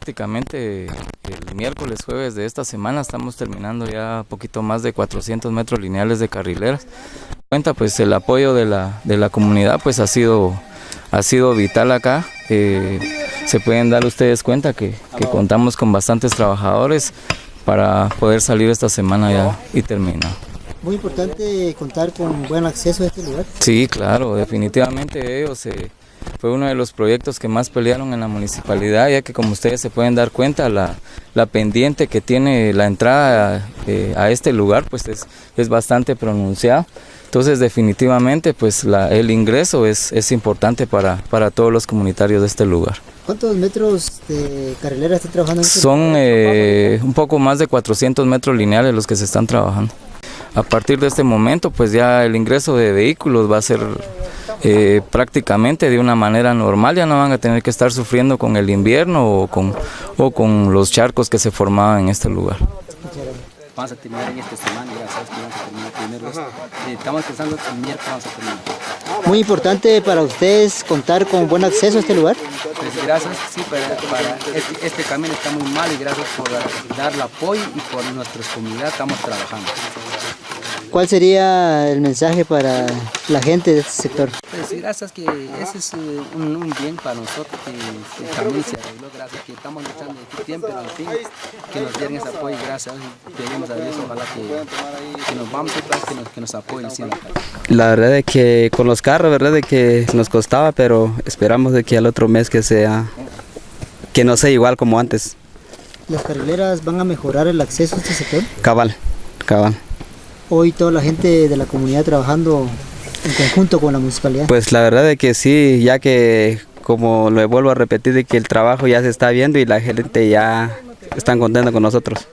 Prácticamente el miércoles, jueves de esta semana estamos terminando ya poquito más de 400 metros lineales de carrileras. Cuenta pues el apoyo de la comunidad pues ha sido vital acá. Se pueden dar ustedes cuenta que contamos con bastantes trabajadores para poder salir esta semana ya y terminar. Muy importante contar con buen acceso a este lugar. Sí, claro, definitivamente ellos fue uno de los proyectos que más pelearon en la municipalidad, ya que como ustedes se pueden dar cuenta, la pendiente que tiene la entrada a este lugar pues es bastante pronunciada. Entonces definitivamente pues el ingreso es importante para todos los comunitarios de este lugar. ¿Cuántos metros de carrilera están trabajando en este lugar? Son un poco más de 400 metros lineales los que se están trabajando. A partir de este momento pues ya el ingreso de vehículos va a ser prácticamente de una manera normal, ya no van a tener que estar sufriendo con el invierno o con los charcos que se formaban en este lugar. Vamos a terminar en esta semana, ya sabes que vamos a terminar primero. Estamos pensando que el miércoles vamos a terminar. Muy importante para ustedes contar con buen acceso a este lugar. Pues gracias, sí, para este camino está muy mal y gracias por dar el apoyo y por nuestra comunidad estamos trabajando. ¿Cuál sería el mensaje para la gente de este sector? Pues gracias que ese es un bien para nosotros, que el camino se arregló, gracias que estamos luchando de tiempo, pero al fin que nos dieron ese apoyo, gracias, pedimos a Dios, ojalá que nos vamos y que nos apoyen siempre. La verdad es que con los carros, verdad de que nos costaba, pero esperamos de que al otro mes que no sea igual como antes. ¿Las carrileras van a mejorar el acceso a este sector? Cabal. Hoy toda la gente de la comunidad trabajando en conjunto con la municipalidad. Pues la verdad es que sí, ya que como lo vuelvo a repetir, de que el trabajo ya se está viendo y la gente ya está contenta con nosotros.